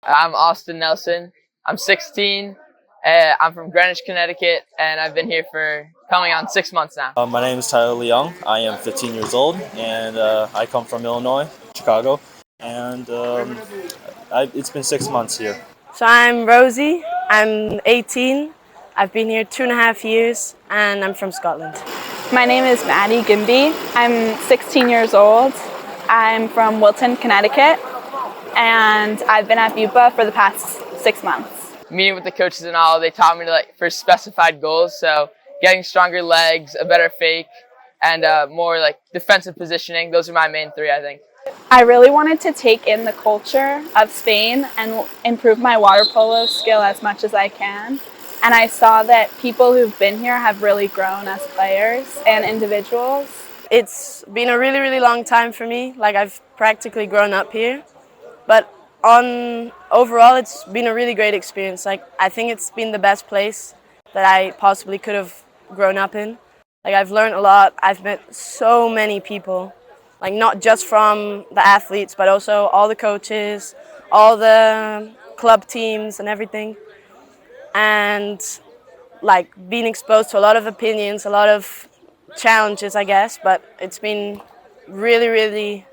I'm Austin Nelson. I'm 16. I'm from Greenwich, Connecticut, and I've been here for coming on 6 months now. My name is Tyler Leung. I am 15 years old, and I come from Illinois, Chicago, and it's been 6 months here. So I'm Rosie. I'm 18. I've been here 2.5 years, and I'm from Scotland. My name is Maddie Gimby. I'm 16 years old. I'm from Wilton, Connecticut, and I've been at BIWPA for the past 6 months. Meeting with the coaches and all, they taught me to for specified goals. So getting stronger legs, a better fake, and more defensive positioning. Those are my main three, I think. I really wanted to take in the culture of Spain and improve my water polo skill as much as I can. And I saw that people who've been here have really grown as players and individuals. It's been a really, really long time for me. I've practically grown up here. But overall, it's been a really great experience. I think it's been the best place that I possibly could have grown up in. I've learned a lot. I've met so many people, not just from the athletes, but also all the coaches, all the club teams and everything. And being exposed to a lot of opinions, a lot of challenges, I guess, but it's been really, really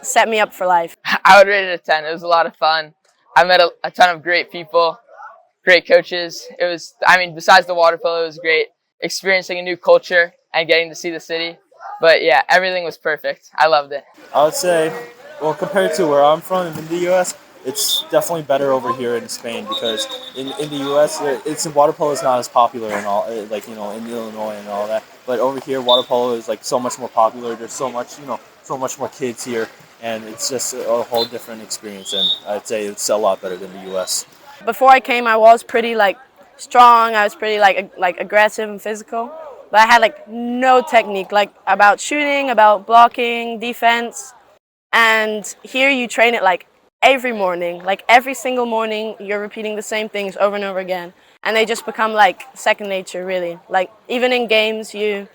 set me up for life. I would rate it a 10. It was a lot of fun. I met a ton of great people, great coaches. Besides the water polo, it was great experiencing a new culture and getting to see the city. But yeah, everything was perfect. I loved it. I would say, well, compared to where I'm from in the U.S., it's definitely better over here in Spain because in the U.S. Water polo is not as popular and all in Illinois and all that. But over here, water polo is so much more popular. There's so much more kids here, and it's just a whole different experience. And I'd say it's a lot better than the U.S. Before I came, I was pretty strong. I was pretty aggressive and physical, but I had no technique about shooting, about blocking, defense. And here you train it every morning, every single morning you're repeating the same things over and over again, and they just become second nature, really. Even in games, you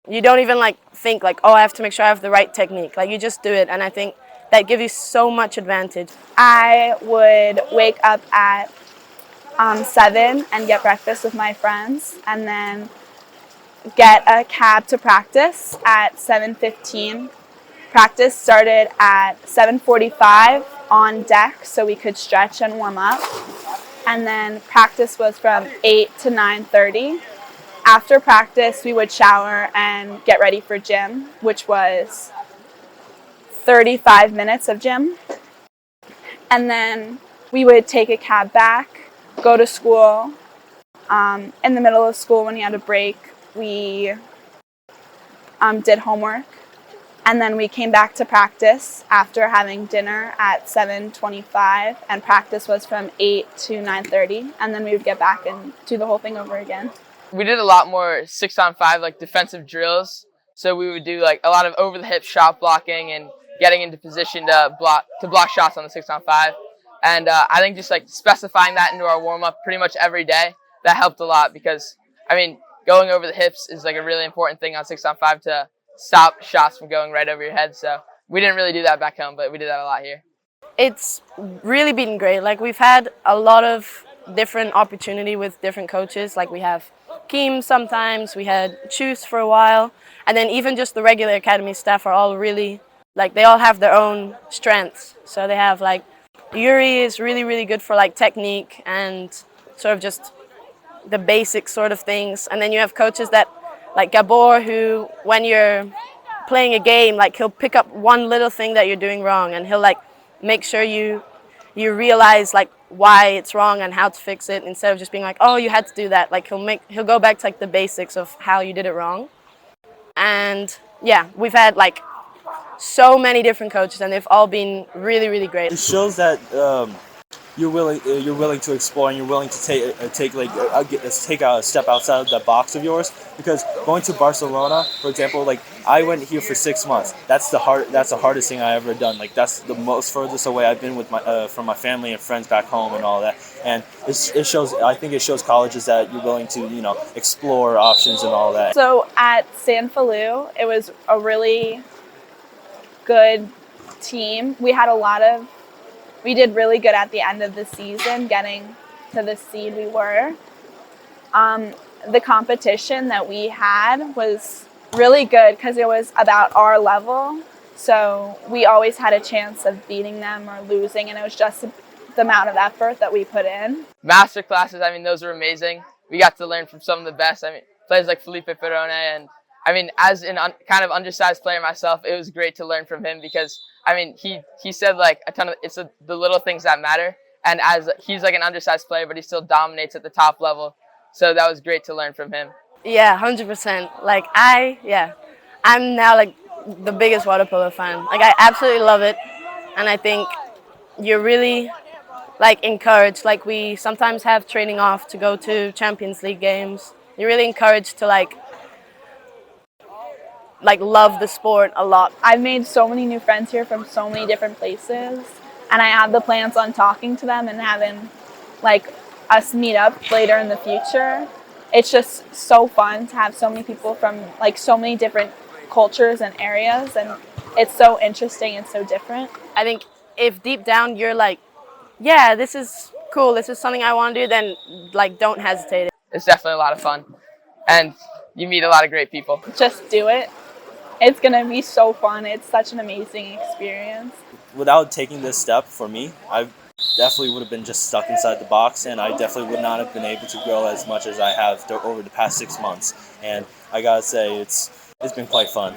don't even think oh, I have to make sure I have the right technique. You just do it, and I think that gives you so much advantage. I would wake up at 7 and get breakfast with my friends, and then get a cab to practice at 7:15. Practice started at 7:45 on deck so we could stretch and warm up. And then practice was from 8 to 9:30. After practice, we would shower and get ready for gym, which was 35 minutes of gym. And then we would take a cab back, go to school. In the middle of school, when you had a break, we did homework. And then we came back to practice after having dinner at 7:25, and practice was from 8 to 9:30, and then we would get back and do the whole thing over again. We did a lot more 6-on-5 defensive drills. So we would do a lot of over the hip shot blocking and getting into position to block shots on the 6-on-5. And I think just specifying that into our warm up pretty much every day, that helped a lot because going over the hips is a really important thing on 6-on-5 to stop shots from going right over your head. So we didn't really do that back home, but we did that a lot here. It's really been great. We've had a lot of different opportunity with different coaches. We have Keem sometimes, we had Chus for a while, and then even just the regular academy staff are all really, they all have their own strengths. So they have Yuri is really, really good for technique and sort of just the basic sort of things. And then you have coaches that Gabor, who when you're playing a game, he'll pick up one little thing that you're doing wrong, and he'll make sure you realize why it's wrong and how to fix it, instead of just being oh, you had to do that. He'll go back to the basics of how you did it wrong. And yeah, we've had so many different coaches, and they've all been really, really great. It shows that you're willing to explore, and you're willing to take a step outside of the box of yours. Because going to Barcelona, for example, I went here for 6 months. That's the hardest thing I ever done. That's the most furthest away I've been with from my family and friends back home and all that. And it shows. I think it shows colleges that you're willing to explore options and all that. So at San Feliu, it was a really good team. We had a lot of we did really good at the end of the season, getting to the seed we were. The competition that we had was really good because it was about our level. So we always had a chance of beating them or losing, and it was just the amount of effort that we put in. Masterclasses, I mean, those were amazing. We got to learn from some of the best. I mean, players like Felipe Perone, and I mean, as an kind of undersized player myself, it was great to learn from him because I mean, he said like a ton of the little things that matter. And as he's like an undersized player, but he still dominates at the top level. So that was great to learn from him. Yeah, 100%. Like I'm now like the biggest water polo fan. Like I absolutely love it, and I think you're really like encouraged. Like we sometimes have training off to go to Champions League games. You're really encouraged to like love the sport a lot. I've made so many new friends here from so many different places, and I have the plans on talking to them and having like us meet up later in the future. It's just so fun to have so many people from like so many different cultures and areas, and it's so interesting and so different. I think if deep down you're like, yeah, this is cool, this is something I want to do, then like don't hesitate. It's definitely a lot of fun, and you meet a lot of great people. Just do it. It's gonna be so fun. It's such an amazing experience. Without taking this step, for me, I definitely would have been just stuck inside the box, and I definitely would not have been able to grow as much as I have over the past 6 months. And I gotta say, it's been quite fun.